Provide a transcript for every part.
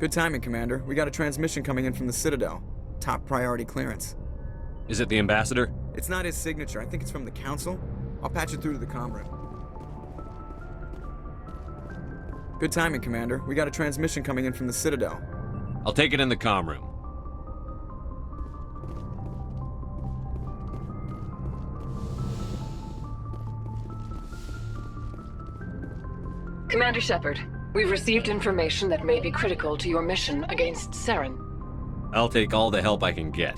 Good timing, Commander. We got a transmission coming in from the Citadel. Top priority clearance. Is it the ambassador? It's not his signature. I think it's from the Council. I'll patch it through to the comm room. Good timing, Commander. We got a transmission coming in from the Citadel. I'll take it in the comm room. Commander Shepard, we've received information that may be critical to your mission against Saren. I'll take all the help I can get.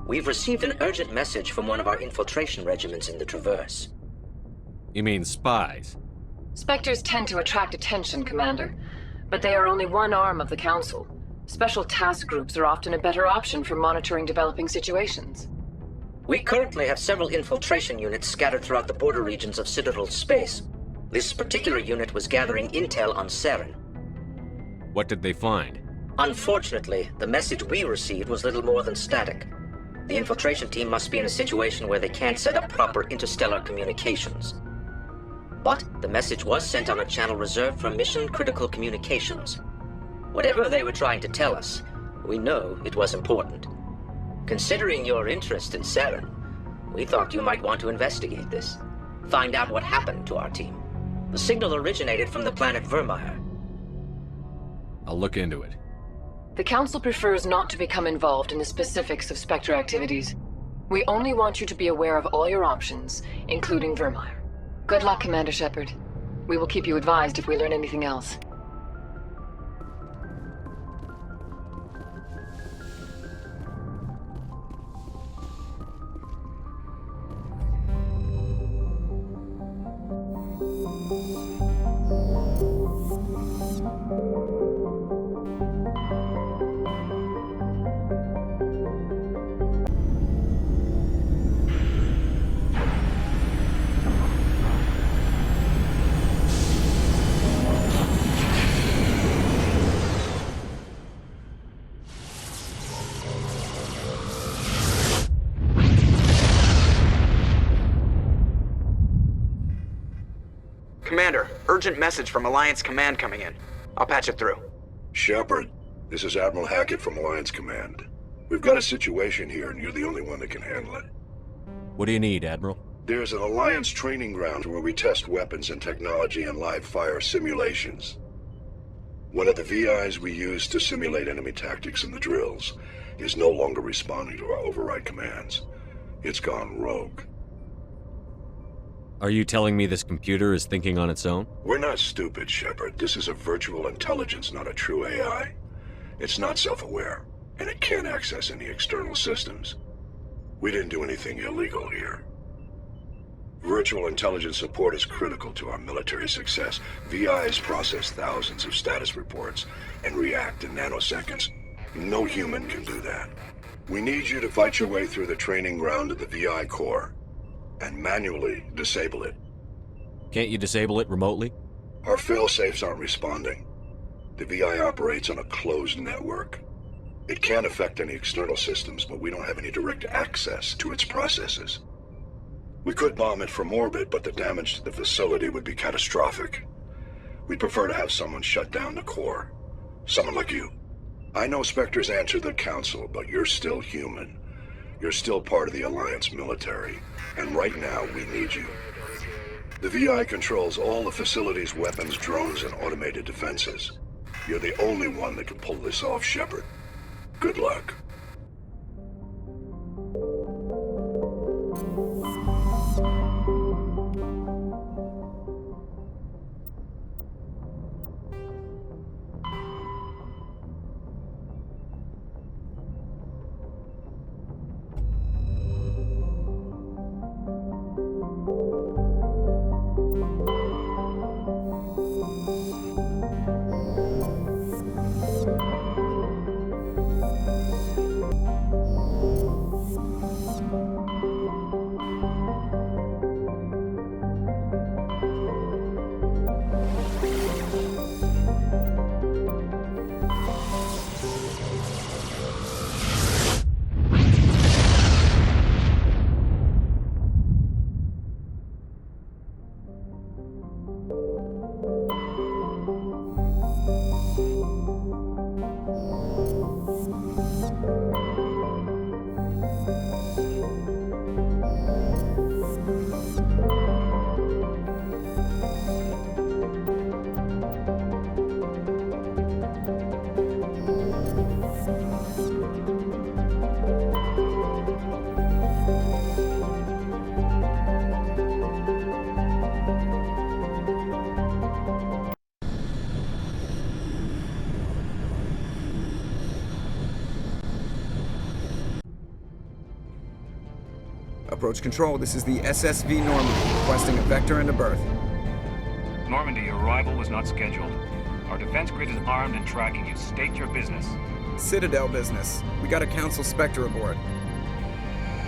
We've received an urgent message from one of our infiltration regiments in the Traverse. You mean spies? Spectres tend to attract attention, Commander, but they are only one arm of the Council. Special task groups are often a better option for monitoring developing situations. We currently have several infiltration units scattered throughout the border regions of Citadel space. This particular unit was gathering intel on Saren. What did they find? Unfortunately, the message we received was little more than static. The infiltration team must be in a situation where they can't set up proper interstellar communications. But the message was sent on a channel reserved for mission-critical communications. Whatever they were trying to tell us, we know it was important. Considering your interest in Saren, we thought you might want to investigate this. Find out what happened to our team. The signal originated from the planet Vermeer. I'll look into it. The Council prefers not to become involved in the specifics of Spectre activities. We only want you to be aware of all your options, including Vermeer. Good luck, Commander Shepard. We will keep you advised if we learn anything else. Commander, urgent message from Alliance Command coming in. I'll patch it through. Shepard, this is Admiral Hackett from Alliance Command. We've got a situation here, and you're the only one that can handle it. What do you need, Admiral? There's an Alliance training ground where we test weapons and technology in live fire simulations. One of the VIs we use to simulate enemy tactics in the drills is no longer responding to our override commands. It's gone rogue. Are you telling me this computer is thinking on its own? We're not stupid, Shepard. This is a virtual intelligence, not a true AI. It's not self-aware, and it can't access any external systems. We didn't do anything illegal here. Virtual intelligence support is critical to our military success. VIs process thousands of status reports and react in nanoseconds. No human can do that. We need you to fight your way through the training ground of the VI core and manually disable it. Can't you disable it remotely? Our fail-safes aren't responding. The VI operates on a closed network. It can't affect any external systems, but we don't have any direct access to its processes. We could bomb it from orbit, but the damage to the facility would be catastrophic. We'd prefer to have someone shut down the core. Someone like you. I know Spectres answer the Council, but you're still human. You're still part of the Alliance military, and right now we need you. The VI controls all the facility's weapons, drones, and automated defenses. You're the only one that can pull this off, Shepard. Good luck. Approach control, this is the SSV Normandy, requesting a vector and a berth. Normandy, your arrival was not scheduled. Our defense grid is armed and tracking you. State your business. Citadel business. We got a Council Spectre aboard.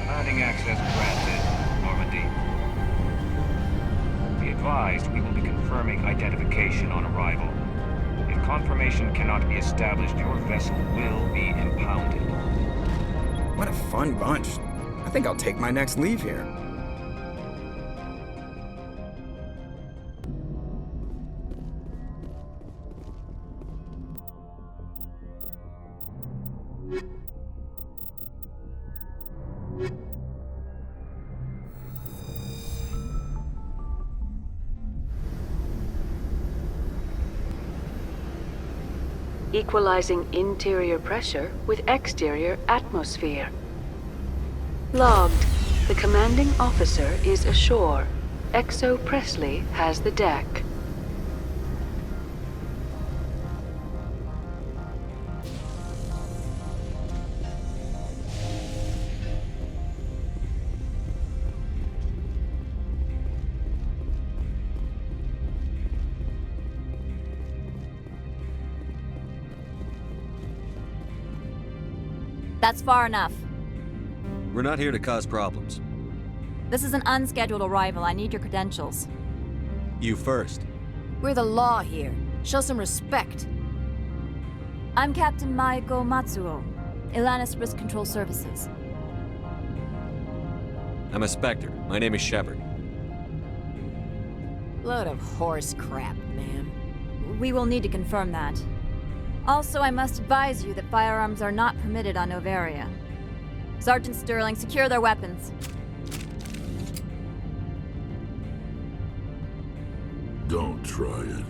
Landing access granted, Normandy. Be advised, we will be confirming identification on arrival. If confirmation cannot be established, your vessel will be impounded. What a fun bunch. I think I'll take my next leave here. Equalizing interior pressure with exterior atmosphere. Logged. The commanding officer is ashore. Exo Presley has the deck. That's far enough. We're not here to cause problems. This is an unscheduled arrival. I need your credentials. You first. We're the law here. Show some respect. I'm Captain Maiko Matsuo, Ilanis Risk Control Services. I'm a Spectre. My name is Shepard. Load of horse crap, ma'am. We will need to confirm that. Also, I must advise you that firearms are not permitted on Noveria. Sergeant Sterling, secure their weapons. Don't try it.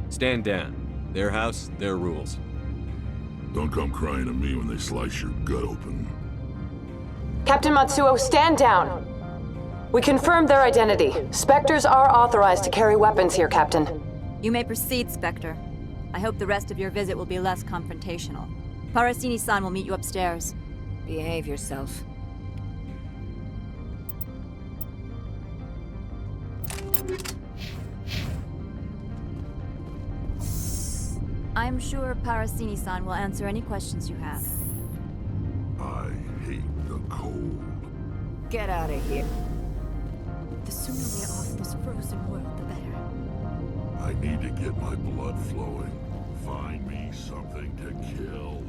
Stand down. Their house, their rules. Don't come crying to me when they slice your gut open. Captain Matsuo, stand down! We confirmed their identity. Spectres are authorized to carry weapons here, Captain. You may proceed, Spectre. I hope the rest of your visit will be less confrontational. Parasini-san will meet you upstairs. Behave yourself. I'm sure Parasini-san will answer any questions you have. I hate the cold. Get out of here. The sooner we're off this frozen world, the better. I need to get my blood flowing. Find me something to kill.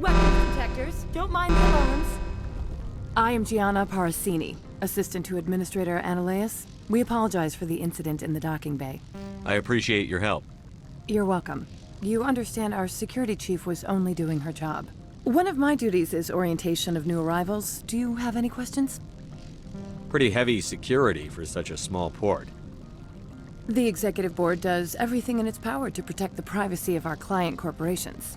Weapons detectors. Don't mind the alarms. I am Gianna Parasini, assistant to Administrator Ananias. We apologize for the incident in the docking bay. I appreciate your help. You're welcome. You understand our security chief was only doing her job. One of my duties is orientation of new arrivals. Do you have any questions? Pretty heavy security for such a small port. The executive board does everything in its power to protect the privacy of our client corporations.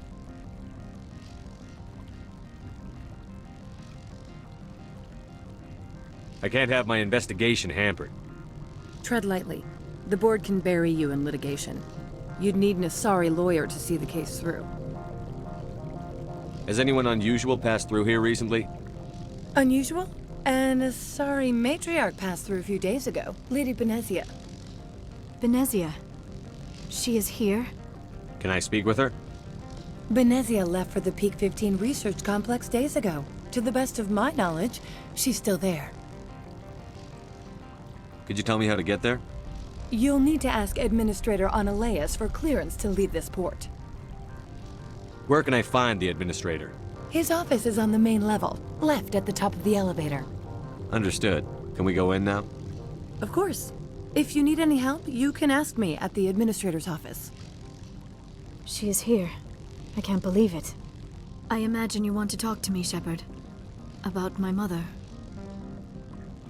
I can't have my investigation hampered. Tread lightly. The board can bury you in litigation. You'd need an Asari lawyer to see the case through. Has anyone unusual passed through here recently? Unusual? An Asari matriarch passed through a few days ago. Lady Benezia. Benezia. She is here? Can I speak with her? Benezia left for the Pt13 research complex days ago. To the best of my knowledge, she's still there. Could you tell me how to get there? You'll need to ask Administrator Ananias for clearance to leave this port. Where can I find the administrator? His office is on the main level, left at the top of the elevator. Understood. Can we go in now? Of course. If you need any help, you can ask me at the Administrator's office. She is here. I can't believe it. I imagine you want to talk to me, Shepard. About my mother.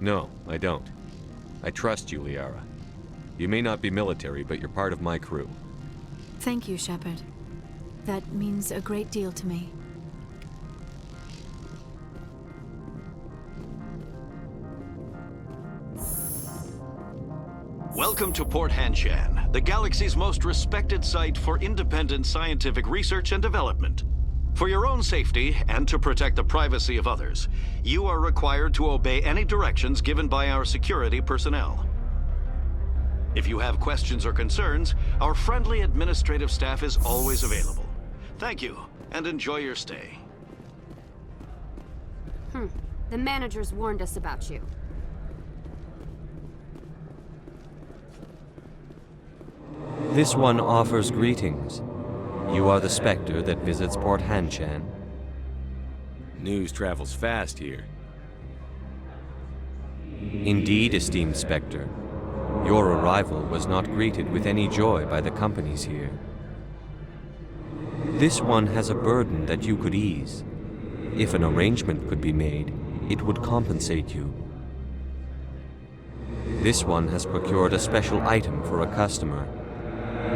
No, I don't. I trust you, Liara. You may not be military, but you're part of my crew. Thank you, Shepard. That means a great deal to me. Welcome to Port Hanshan. the galaxy's most respected site for independent scientific research and development. For your own safety and to protect the privacy of others, you are required to obey any directions given by our security personnel. If you have questions or concerns, our friendly administrative staff is always available. Thank you, and enjoy your stay. The managers warned us about you. This one offers greetings. You are the Spectre that visits Port Hanshan. News travels fast here. Indeed, esteemed Spectre. Your arrival was not greeted with any joy by the companies here. This one has a burden that you could ease. If an arrangement could be made, it would compensate you. This one has procured a special item for a customer.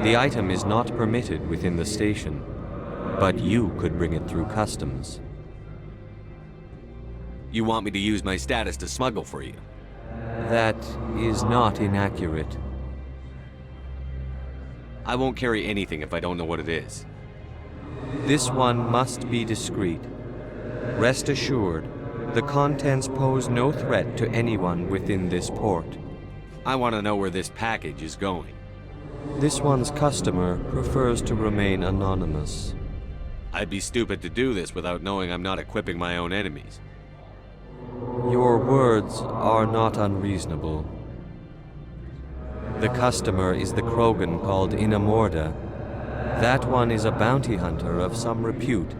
The item is not permitted within the station, but you could bring it through customs. You want me to use my status to smuggle for you? That is not inaccurate. I won't carry anything if I don't know what it is. This one must be discreet. Rest assured, the contents pose no threat to anyone within this port. I want to know where this package is going. This one's customer prefers to remain anonymous. I'd be stupid to do this without knowing I'm not equipping my own enemies. Your words are not unreasonable. The customer is the Krogan called Inamorda. That one is a bounty hunter of some repute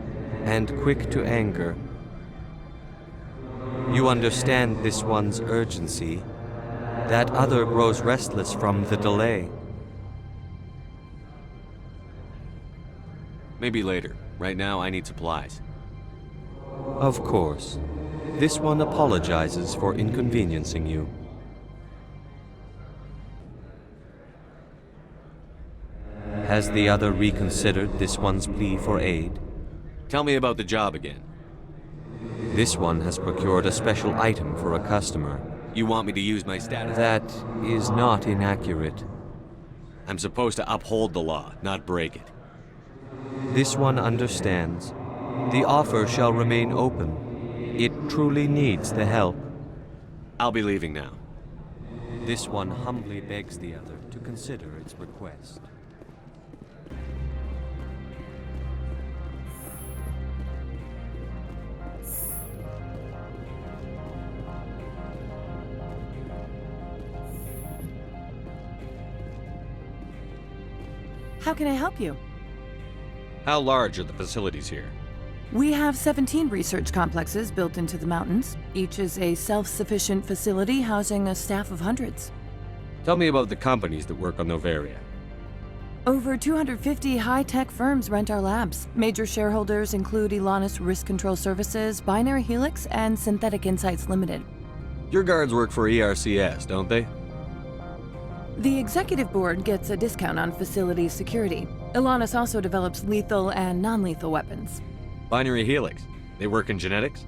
and quick to anger. You understand this one's urgency. That other grows restless from the delay. Maybe later. Right now, I need supplies. Of course. This one apologizes for inconveniencing you. Has the other reconsidered this one's plea for aid? Tell me about the job again. This one has procured a special item for a customer. You want me to use my status? That is not inaccurate. I'm supposed to uphold the law, not break it. This one understands. The offer shall remain open. It truly needs the help. I'll be leaving now. This one humbly begs the other to consider its request. How can I help you? How large are the facilities here? We have 17 research complexes built into the mountains. Each is a self-sufficient facility housing a staff of hundreds. Tell me about the companies that work on Noveria. Over 250 high-tech firms rent our labs. Major shareholders include Elanus Risk Control Services, Binary Helix, and Synthetic Insights Limited. Your guards work for ERCS, don't they? The executive board gets a discount on facility security. Elanus also develops lethal and non-lethal weapons. Binary Helix. They work in genetics?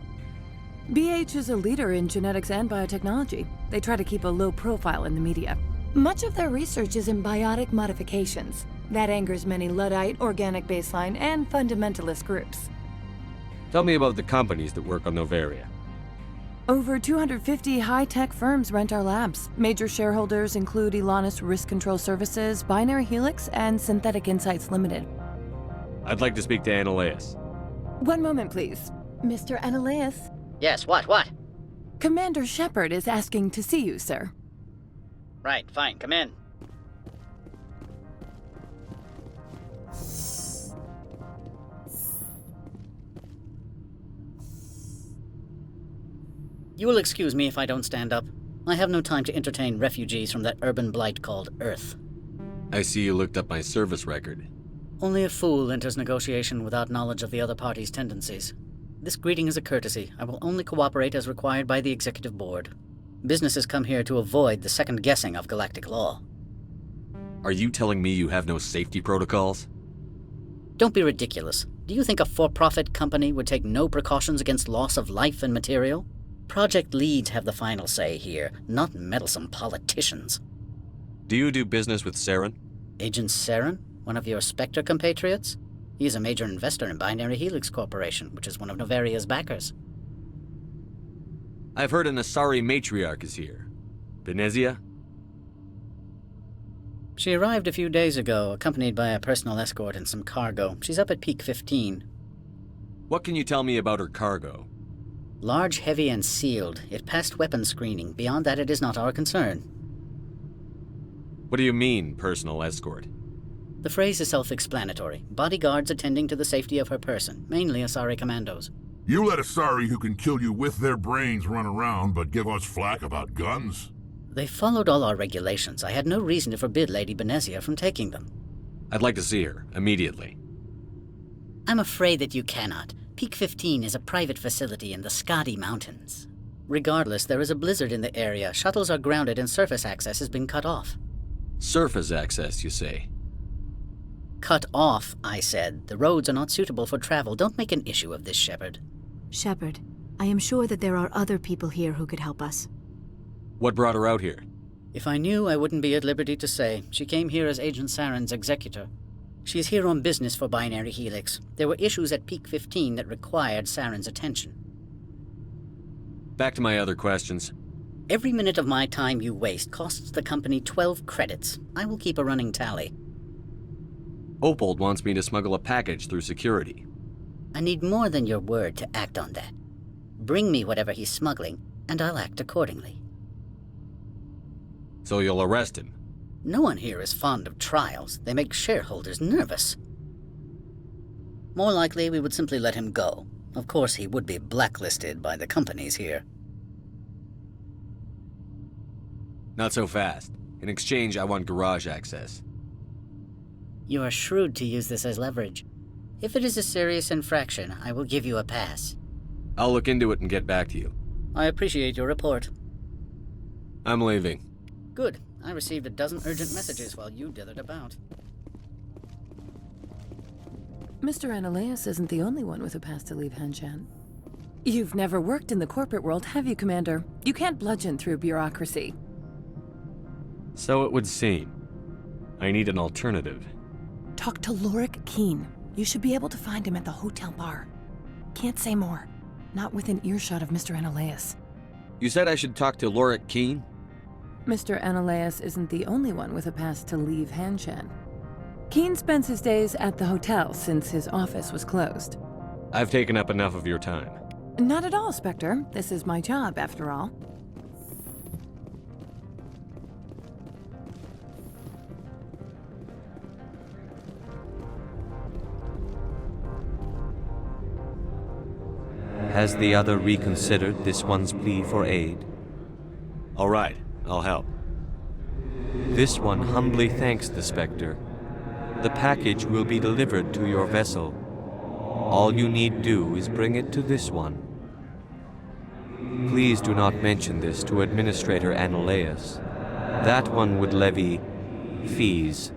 BH is a leader in genetics and biotechnology. They try to keep a low profile in the media. Much of their research is in biotic modifications. That angers many Luddite, organic baseline, and fundamentalist groups. Tell me about the companies that work on Noveria. Over 250 high-tech firms rent our labs. Major shareholders include Elanus Risk Control Services, Binary Helix, and Synthetic Insights Limited. I'd like to speak to Annaleus. One moment, please. Mr. Annaleus? Yes, what? Commander Shepard is asking to see you, sir. Right, fine, come in. You will excuse me if I don't stand up. I have no time to entertain refugees from that urban blight called Earth. I see you looked up my service record. Only a fool enters negotiation without knowledge of the other party's tendencies. This greeting is a courtesy. I will only cooperate as required by the executive board. Businesses come here to avoid the second guessing of galactic law. Are you telling me you have no safety protocols? Don't be ridiculous. Do you think a for-profit company would take no precautions against loss of life and material? Project leads have the final say here, not meddlesome politicians. Do you do business with Saren? Agent Saren? One of your Spectre compatriots? He's a major investor in Binary Helix Corporation, which is one of Noveria's backers. I've heard an Asari matriarch is here. Benezia? She arrived a few days ago, accompanied by a personal escort and some cargo. She's up at Pt13. What can you tell me about her cargo? Large, heavy, and sealed. It passed weapons screening. Beyond that, it is not our concern. What do you mean, personal escort? The phrase is self-explanatory. Bodyguards attending to the safety of her person, mainly Asari commandos. You let Asari who can kill you with their brains run around, but give us flack about guns? They followed all our regulations. I had no reason to forbid Lady Benezia from taking them. I'd like to see her, immediately. I'm afraid that you cannot. Peak 15 is a private facility in the Skadi Mountains. Regardless, there is a blizzard in the area. Shuttles are grounded and surface access has been cut off. Surface access, you say? Cut off, I said. The roads are not suitable for travel. Don't make an issue of this, Shepard. Shepard, I am sure that there are other people here who could help us. What brought her out here? If I knew, I wouldn't be at liberty to say. She came here as Agent Saren's executor. She's here on business for Binary Helix. There were issues at Peak 15 that required Saren's attention. Back to my other questions. Every minute of my time you waste costs the company 12 credits. I will keep a running tally. Opold wants me to smuggle a package through security. I need more than your word to act on that. Bring me whatever he's smuggling, and I'll act accordingly. So you'll arrest him? No one here is fond of trials. They make shareholders nervous. More likely, we would simply let him go. Of course, he would be blacklisted by the companies here. Not so fast. In exchange, I want garage access. You are shrewd to use this as leverage. If it is a serious infraction, I will give you a pass. I'll look into it and get back to you. I appreciate your report. I'm leaving. Good. I received a dozen urgent messages while you dithered about. Mr. Ananias isn't the only one with a pass to leave Hanshan. You've never worked in the corporate world, have you, Commander? You can't bludgeon through bureaucracy. So it would seem. I need an alternative. Talk to Lorik Keen. You should be able to find him at the hotel bar. Can't say more. Not within earshot of Mr. Ananias. You said I should talk to Lorik Keen? Mr. Ananias isn't the only one with a pass to leave Hanshan. Keen spends his days at the hotel since his office was closed. I've taken up enough of your time. Not at all, Spectre. This is my job, after all. Has the other reconsidered this one's plea for aid? All right, I'll help. This one humbly thanks the Spectre. The package will be delivered to your vessel. All you need do is bring it to this one. Please do not mention this to Administrator Ananias. That one would levy fees.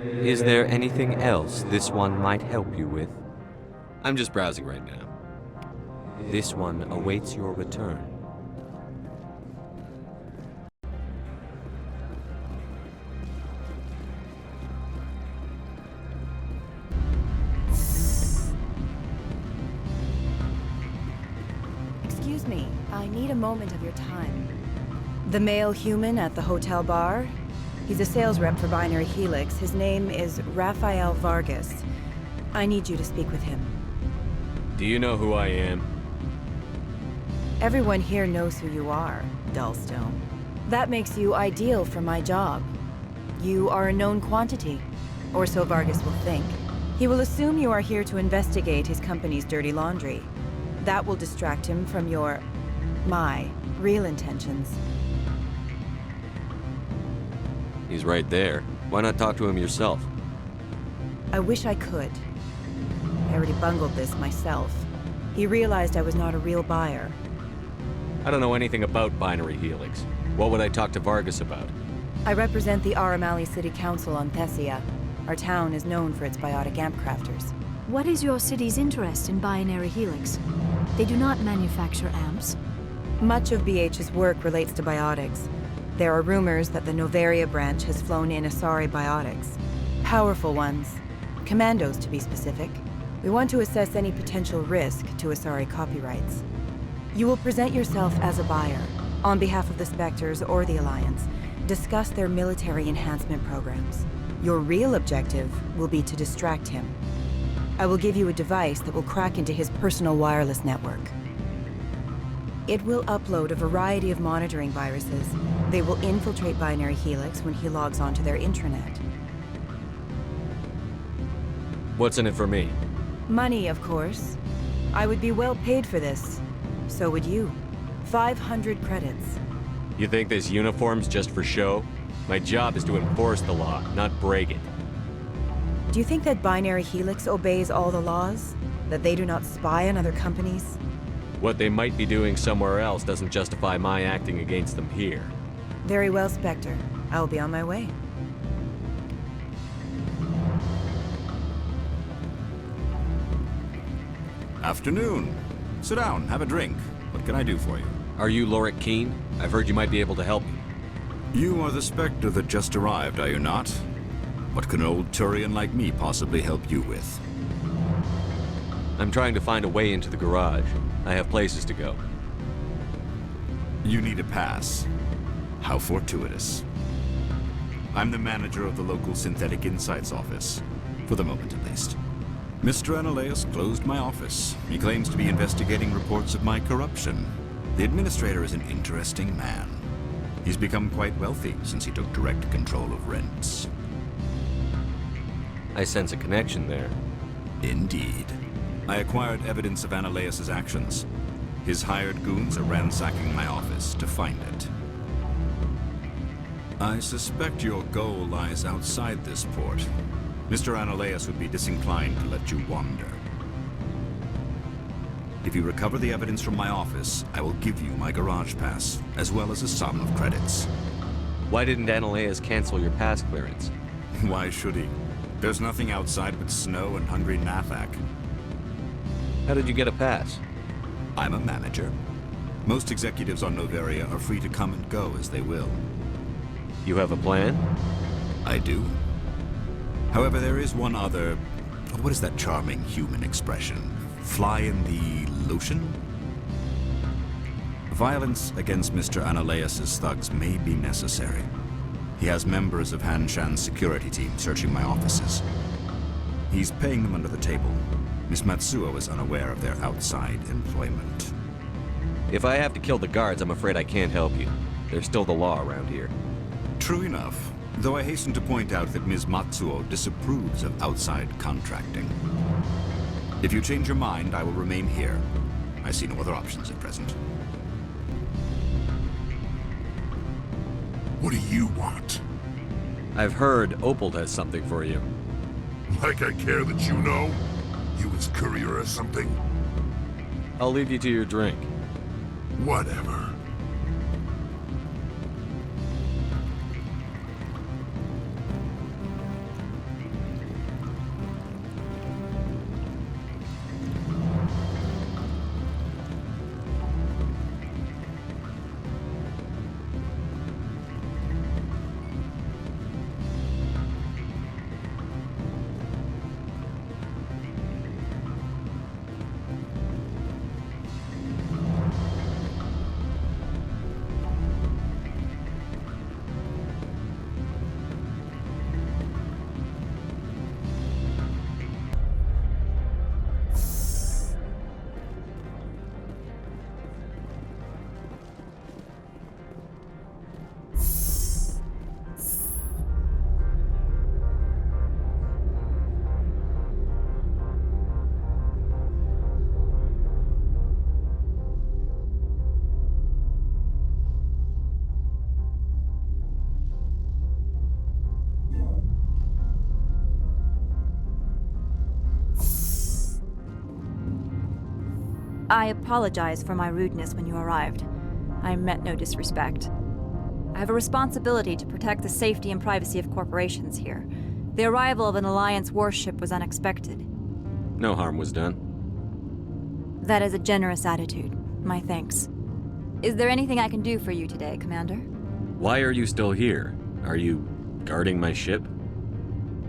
Is there anything else this one might help you with? I'm just browsing right now. This one awaits your return. Excuse me, I need a moment of your time. The male human at the hotel bar? He's a sales rep for Binary Helix. His name is Rafael Vargas. I need you to speak with him. Do you know who I am? Everyone here knows who you are, Dullstone. That makes you ideal for my job. You are a known quantity, or so Vargas will think. He will assume you are here to investigate his company's dirty laundry. That will distract him from my real intentions. He's right there. Why not talk to him yourself? I wish I could. I already bungled this myself. He realized I was not a real buyer. I don't know anything about Binary Helix. What would I talk to Vargas about? I represent the Aramali City Council on Thessia. Our town is known for its biotic amp crafters. What is your city's interest in Binary Helix? They do not manufacture amps. Much of BH's work relates to biotics. There are rumors that the Noveria branch has flown in Asari biotics. Powerful ones. Commandos, to be specific. We want to assess any potential risk to Asari copyrights. You will present yourself as a buyer, on behalf of the Spectres or the Alliance, discuss their military enhancement programs. Your real objective will be to distract him. I will give you a device that will crack into his personal wireless network. It will upload a variety of monitoring viruses. They will infiltrate Binary Helix when he logs onto their intranet. What's in it for me? Money, of course. I would be well paid for this. So would you. 500 credits. You think this uniform's just for show? My job is to enforce the law, not break it. Do you think that Binary Helix obeys all the laws? That they do not spy on other companies? What they might be doing somewhere else doesn't justify my acting against them here. Very well, Spectre. I will be on my way. Afternoon. Sit down, have a drink. What can I do for you? Are you Lorik Keen? I've heard you might be able to help me. You are the Spectre that just arrived, are you not? What can an old Turian like me possibly help you with? I'm trying to find a way into the garage. I have places to go. You need a pass. How fortuitous. I'm the manager of the local Synthetic Insights office. For the moment, at least. Mr. Analaeus closed my office. He claims to be investigating reports of my corruption. The administrator is an interesting man. He's become quite wealthy since he took direct control of rents. I sense a connection there. Indeed. I acquired evidence of Analaeus' actions. His hired goons are ransacking my office to find it. I suspect your goal lies outside this port. Mr. Analaeus would be disinclined to let you wander. If you recover the evidence from my office, I will give you my garage pass, as well as a sum of credits. Why didn't Analaeus cancel your pass clearance? Why should he? There's nothing outside but snow and hungry Nathak. How did you get a pass? I'm a manager. Most executives on Noveria are free to come and go as they will. You have a plan? I do. However, there is one other... What is that charming human expression? Fly in the lotion? Violence against Mr. Analaeus' thugs may be necessary. He has members of Han Shan's security team searching my offices. He's paying them under the table. Miss Matsuo is unaware of their outside employment. If I have to kill the guards, I'm afraid I can't help you. There's still the law around here. True enough, though I hasten to point out that Ms. Matsuo disapproves of outside contracting. If you change your mind, I will remain here. I see no other options at present. What do you want? I've heard Opal has something for you. Like I care that you know? You his courier or something? I'll leave you to your drink. Whatever. I apologize for my rudeness when you arrived. I meant no disrespect. I have a responsibility to protect the safety and privacy of corporations here. The arrival of an Alliance warship was unexpected. No harm was done. That is a generous attitude. My thanks. Is there anything I can do for you today, Commander? Why are you still here? Are you guarding my ship?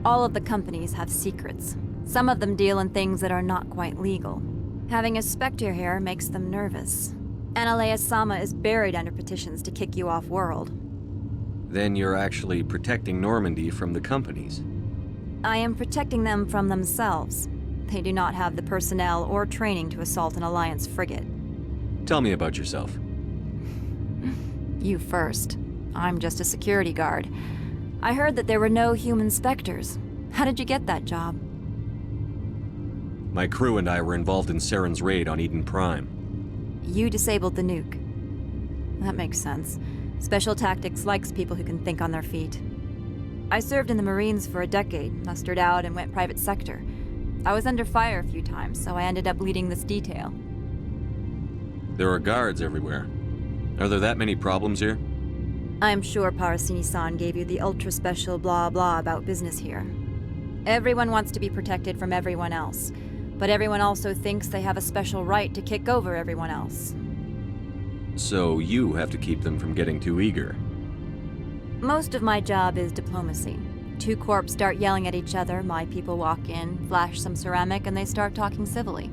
All of the companies have secrets. Some of them deal in things that are not quite legal. Having a Spectre here makes them nervous. Analea-sama is buried under petitions to kick you off-world. Then you're actually protecting Normandy from the companies. I am protecting them from themselves. They do not have the personnel or training to assault an Alliance frigate. Tell me about yourself. You first. I'm just a security guard. I heard that there were no human Spectres. How did you get that job? My crew and I were involved in Saren's raid on Eden Prime. You disabled the nuke. That makes sense. Special Tactics likes people who can think on their feet. I served in the Marines for a decade, mustered out, and went private sector. I was under fire a few times, so I ended up leading this detail. There are guards everywhere. Are there that many problems here? I'm sure Parasini-san gave you the ultra-special blah-blah about business here. Everyone wants to be protected from everyone else, but everyone also thinks they have a special right to kick over everyone else. So you have to keep them from getting too eager. Most of my job is diplomacy. Two corps start yelling at each other, my people walk in, flash some ceramic, and they start talking civilly.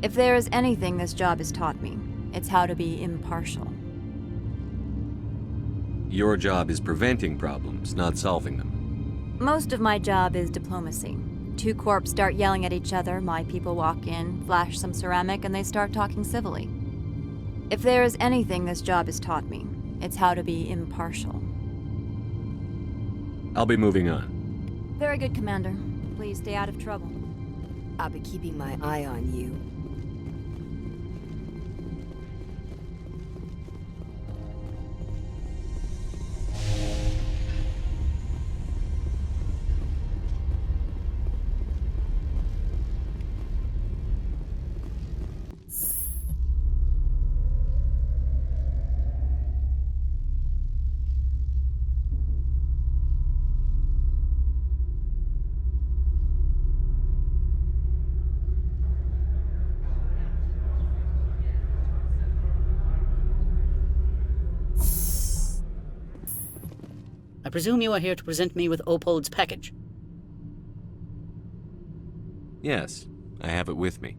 If there is anything this job has taught me, it's how to be impartial. Your job is preventing problems, not solving them. Most of my job is diplomacy. Two corps start yelling at each other, my people walk in, flash some ceramic, and they start talking civilly. If there is anything this job has taught me, it's how to be impartial. I'll be moving on. Very good, Commander. Please stay out of trouble. I'll be keeping my eye on you. I presume you are here to present me with Opold's package? Yes, I have it with me.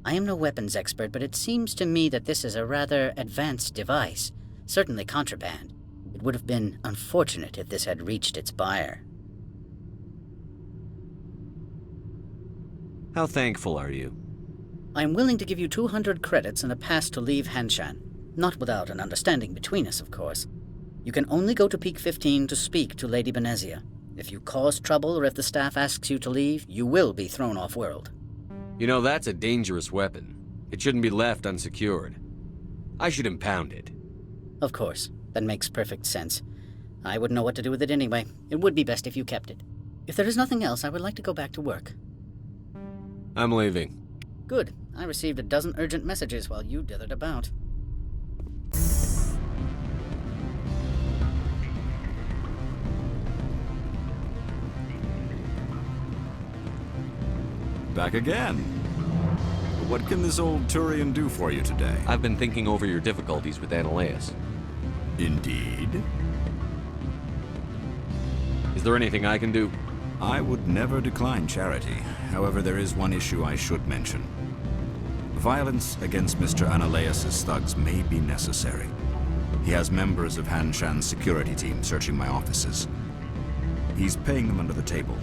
I am no weapons expert, but it seems to me that this is a rather advanced device. Certainly contraband. It would have been unfortunate if this had reached its buyer. How thankful are you? I am willing to give you 200 credits and a pass to leave Hanshan. Not without an understanding between us, of course. You can only go to Peak 15 to speak to Lady Benezia. If you cause trouble or if the staff asks you to leave, you will be thrown off-world. You know, that's a dangerous weapon. It shouldn't be left unsecured. I should impound it. Of course. That makes perfect sense. I wouldn't know what to do with it anyway. It would be best if you kept it. If there is nothing else, I would like to go back to work. I'm leaving. Good. I received a dozen urgent messages while you dithered about. Back again. What can this old Turian do for you today? I've been thinking over your difficulties with Analeus. Indeed. Is there anything I can do? I would never decline charity. However, there is one issue I should mention. Violence against Mr. Analeus' thugs may be necessary. He has members of Hanshan's security team searching my offices. He's paying them under the table.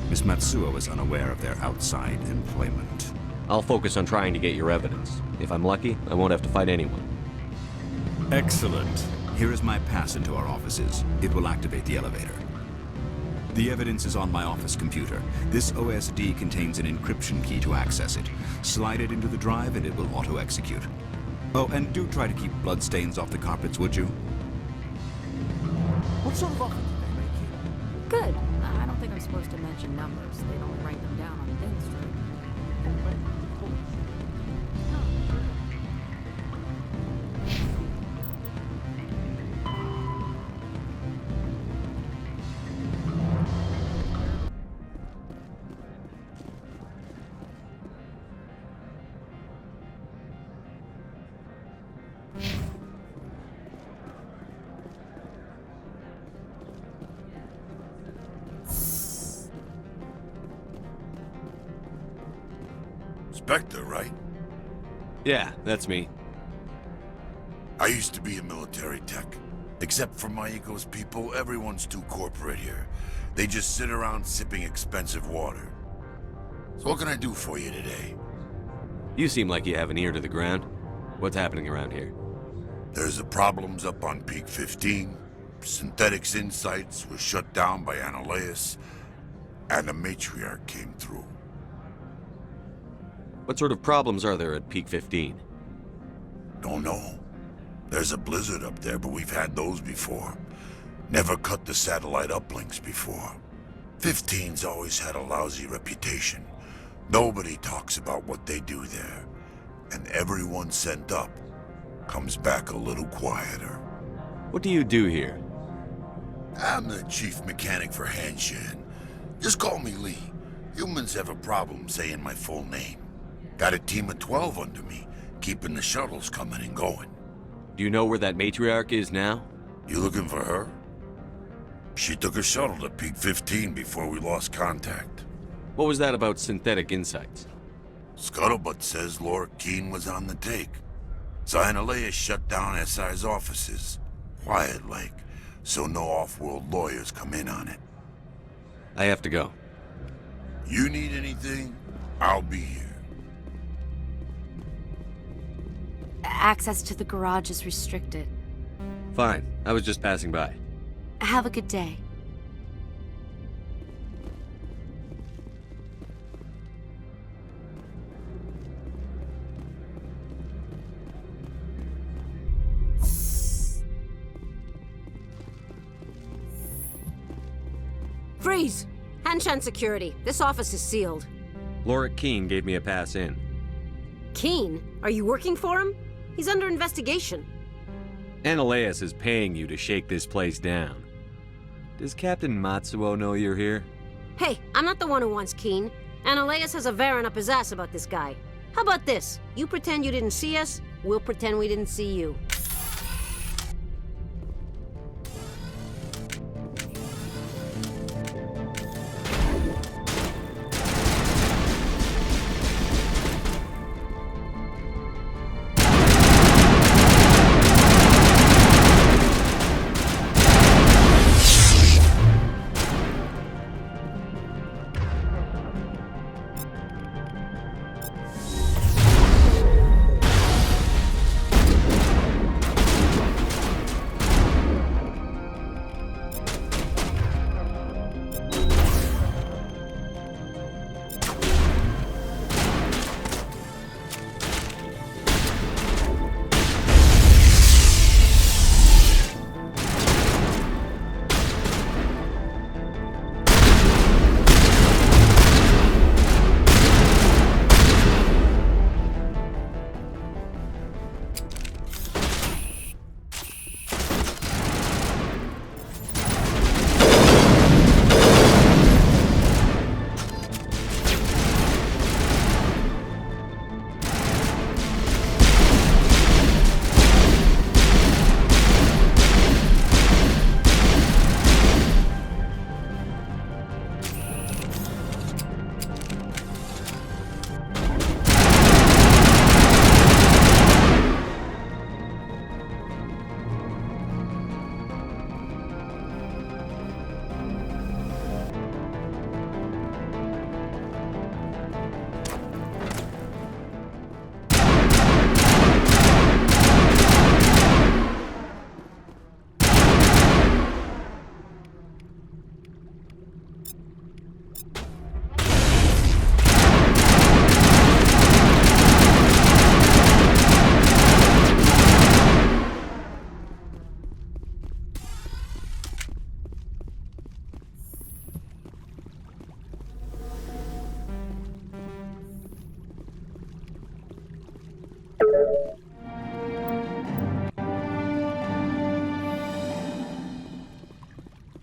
Miss Matsuo is unaware of their outside employment. I'll focus on trying to get your evidence. If I'm lucky, I won't have to fight anyone. Excellent. Here is my pass into our offices. It will activate the elevator. The evidence is on my office computer. This OSD contains an encryption key to access it. Slide it into the drive and it will auto-execute. Oh, and do try to keep bloodstains off the carpets, would you? What sort of offer did they make you? Good. I don't think I'm supposed to mention numbers. They don't write them down on things, right? Spectre, right? Yeah, that's me. I used to be a military tech. Except for my ego's people, everyone's too corporate here. They just sit around sipping expensive water. So what can I do for you today? You seem like you have an ear to the ground. What's happening around here? There's the problems up on Peak 15. Synthetics Insights was shut down by Annihilus, and the matriarch came through. What sort of problems are there at Peak 15? Don't know. There's a blizzard up there, but we've had those before. Never cut the satellite uplinks before. 15's always had a lousy reputation. Nobody talks about what they do there. And everyone sent up comes back a little quieter. What do you do here? I'm the chief mechanic for Hanshan. Just call me Lee. Humans have a problem saying my full name. Got a team of 12 under me, keeping the shuttles coming and going. Do you know where that matriarch is now? You looking for her? She took a shuttle to Peak 15 before we lost contact. What was that about Synthetic Insights? Scuttlebutt says Laura Keene was on the take. Annihilus shut down SI's offices. Quiet-like, so no off-world lawyers come in on it. I have to go. You need anything? I'll be here. Access to the garage is restricted. Fine. I was just passing by. Have a good day. Freeze! Hanshan security. This office is sealed. Laura Keene gave me a pass in. Keene? Are you working for him? He's under investigation. Annihilus is paying you to shake this place down. Does Captain Matsuo know you're here? Hey, I'm not the one who wants Keene. Annihilus has a Varen up his ass about this guy. How about this? You pretend you didn't see us, we'll pretend we didn't see you.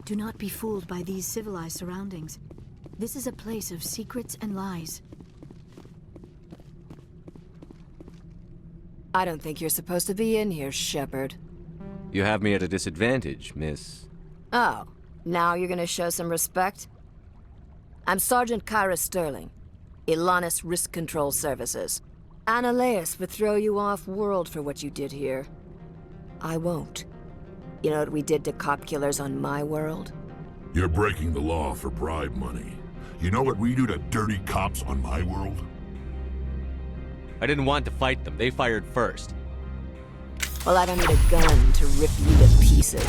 Do not be fooled by these civilized surroundings. This is a place of secrets and lies. I don't think you're supposed to be in here, Shepard. You have me at a disadvantage, miss. Oh, now you're gonna show some respect? I'm Sergeant Kyra Sterling. Ilanis Risk Control Services. Annaleus would throw you off-world for what you did here. I won't. You know what we did to cop killers on my world? You're breaking the law for bribe money. You know what we do to dirty cops on my world? I didn't want to fight them. They fired first. Well, I don't need a gun to rip you to pieces.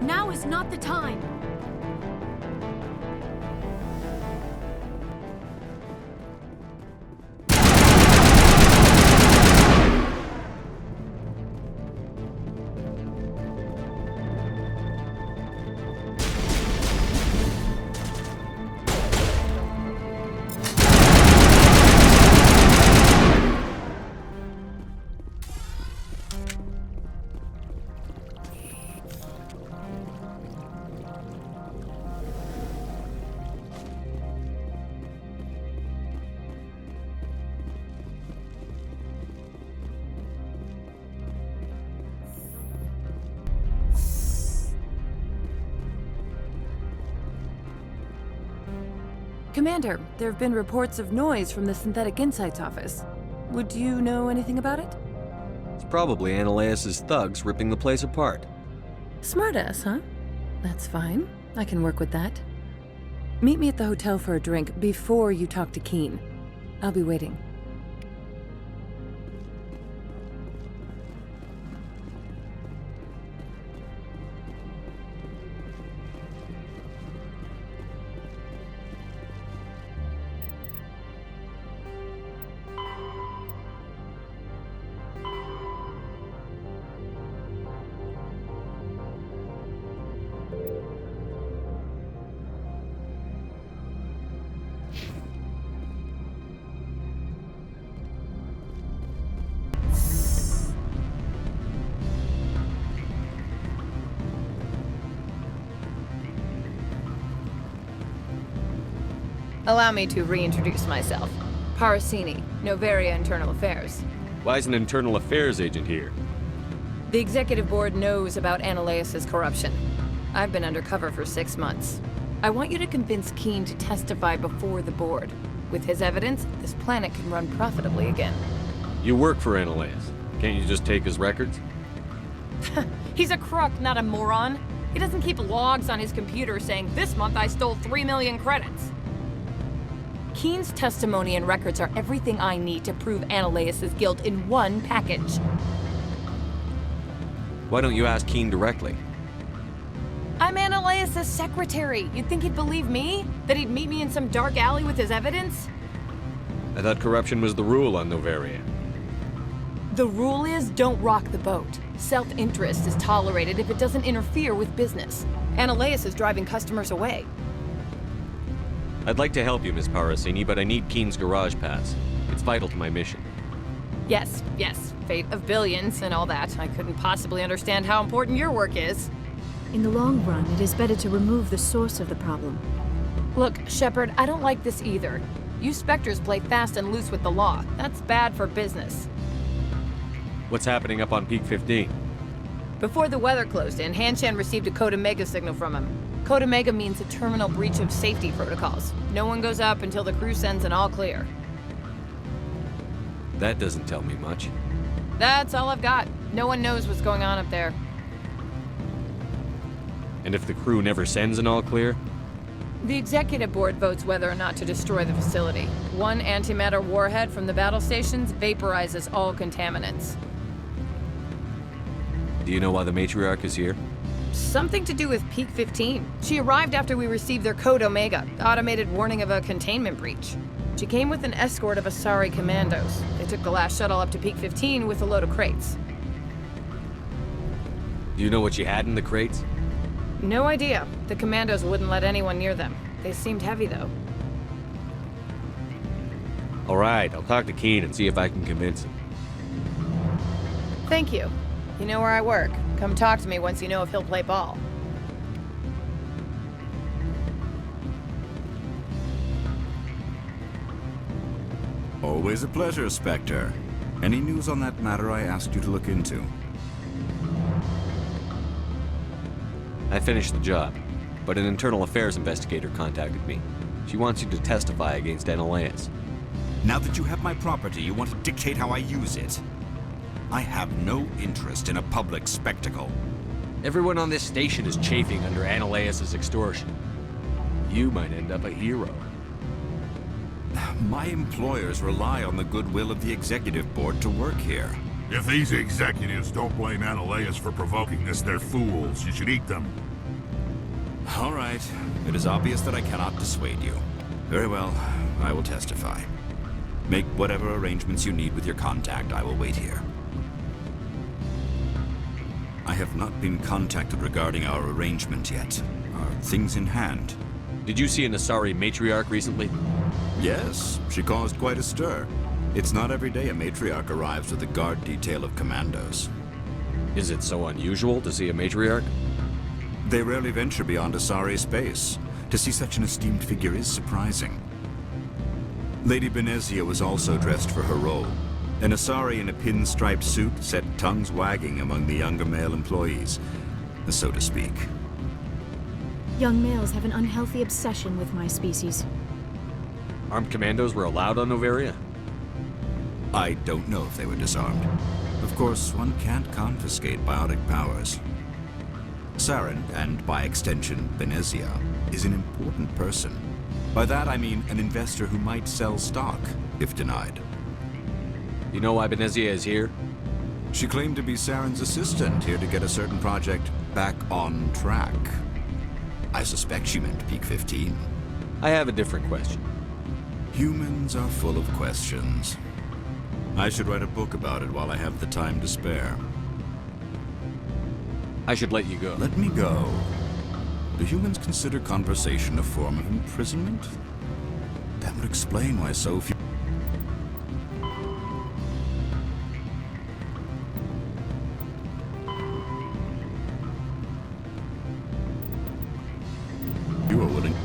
Now is not the time. Commander, there have been reports of noise from the Synthetic Insights office. Would you know anything about it? It's probably Annaleus' thugs ripping the place apart. Smartass, huh? That's fine. I can work with that. Meet me at the hotel for a drink before you talk to Keen. I'll be waiting. Allow me to reintroduce myself. Parasini, Noveria Internal Affairs. Why is an internal affairs agent here? The executive board knows about Annaleus' corruption. I've been undercover for 6 months. I want you to convince Keen to testify before the board. With his evidence, this planet can run profitably again. You work for Annaleus. Can't you just take his records? He's a crook, not a moron. He doesn't keep logs on his computer saying, "This month I stole 3 million credits." Keen's testimony and records are everything I need to prove Annaleus' guilt in one package. Why don't you ask Keen directly? I'm Annaleus' secretary. You'd think he'd believe me? That he'd meet me in some dark alley with his evidence? I thought corruption was the rule on Noveria. The rule is, don't rock the boat. Self-interest is tolerated if it doesn't interfere with business. Annaleus is driving customers away. I'd like to help you, Miss Parasini, but I need Keen's garage pass. It's vital to my mission. Yes, fate of billions and all that. I couldn't possibly understand how important your work is. In the long run, it is better to remove the source of the problem. Look, Shepard, I don't like this either. You Spectres play fast and loose with the law. That's bad for business. What's happening up on Peak 15? Before the weather closed in, Hanshan received a Code Omega signal from him. Code Omega means a terminal breach of safety protocols. No one goes up until the crew sends an all clear. That doesn't tell me much. That's all I've got. No one knows what's going on up there. And if the crew never sends an all clear? The executive board votes whether or not to destroy the facility. One antimatter warhead from the battle stations vaporizes all contaminants. Do you know why the matriarch is here? Something to do with Pt13. She arrived after we received their Code Omega, automated warning of a containment breach. She came with an escort of Asari commandos. They took the last shuttle up to Pt15 with a load of crates. Do you know what she had in the crates? No idea. The commandos wouldn't let anyone near them. They seemed heavy, though. All right, I'll talk to Keen and see if I can convince him. Thank you. You know where I work. Come talk to me once you know if he'll play ball. Always a pleasure, Spectre. Any news on that matter I asked you to look into? I finished the job, but an internal affairs investigator contacted me. She wants you to testify against Analeas. Now that you have my property, you want to dictate how I use it? I have no interest in a public spectacle. Everyone on this station is chafing under Analeas' extortion. You might end up a hero. My employers rely on the goodwill of the executive board to work here. If these executives don't blame Analeas for provoking this, they're fools. You should eat them. All right. It is obvious that I cannot dissuade you. Very well. I will testify. Make whatever arrangements you need with your contact. I will wait here. I have not been contacted regarding our arrangement yet. Are things in hand? Did you see an Asari matriarch recently? Yes, she caused quite a stir. It's not every day a matriarch arrives with a guard detail of commandos. Is it so unusual to see a matriarch? They rarely venture beyond Asari space. To see such an esteemed figure is surprising. Lady Benezia was also dressed for her role. An Asari in a pinstriped suit set tongues wagging among the younger male employees, so to speak. Young males have an unhealthy obsession with my species. Armed commandos were allowed on Noveria? I don't know if they were disarmed. Of course, one can't confiscate biotic powers. Saren, and by extension, Benezia, is an important person. By that I mean an investor who might sell stock, if denied. You know why Benezia is here? She claimed to be Saren's assistant, here to get a certain project back on track. I suspect she meant Peak 15. I have a different question. Humans are full of questions. I should write a book about it while I have the time to spare. I should let you go. Let me go. Do humans consider conversation a form of imprisonment? That would explain why so few... You are willing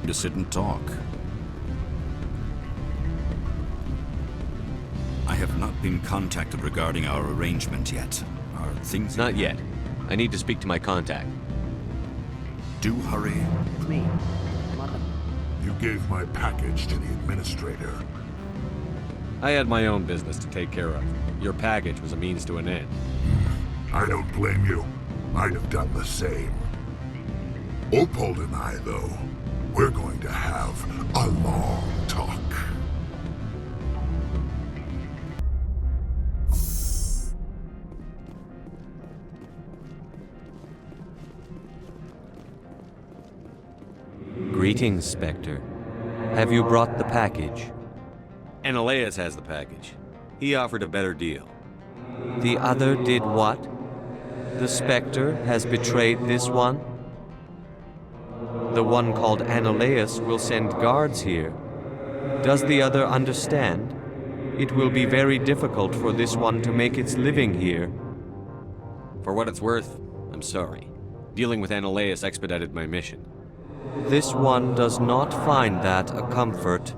to sit and talk. I have not been contacted regarding our arrangement yet. Are things... Not yet. I need to speak to my contact. Do hurry. It's me. I'm on the... You gave my package to the administrator. I had my own business to take care of. Your package was a means to an end. I don't blame you. I'd have done the same. Opold and I, though, we're going to have a long talk. Greetings, Spectre. Have you brought the package? Analeas has the package. He offered a better deal. The other did what? The Spectre has betrayed this one? The one called Analeas will send guards here. Does the other understand? It will be very difficult for this one to make its living here. For what it's worth, I'm sorry. Dealing with Analeas expedited my mission. This one does not find that a comfort.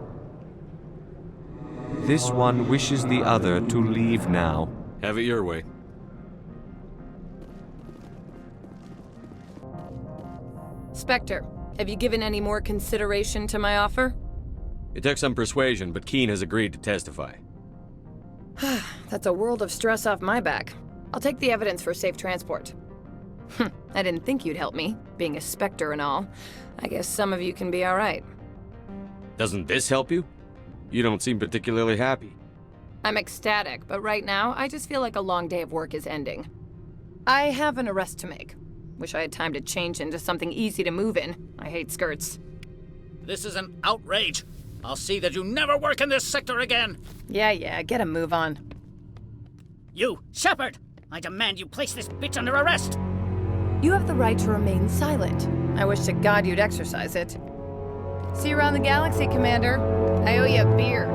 This one wishes the other to leave now. Have it your way. Spectre, have you given any more consideration to my offer? It took some persuasion, but Keen has agreed to testify. That's a world of stress off my back. I'll take the evidence for safe transport. I didn't think you'd help me, being a Spectre and all. I guess some of you can be alright. Doesn't this help you? You don't seem particularly happy. I'm ecstatic, but right now, I just feel like a long day of work is ending. I have an arrest to make. Wish I had time to change into something easy to move in. I hate skirts. This is an outrage. I'll see that you never work in this sector again. Yeah, get a move on. You, Shepard! I demand you place this bitch under arrest! You have the right to remain silent. I wish to God you'd exercise it. See you around the galaxy, Commander. I owe you a beer.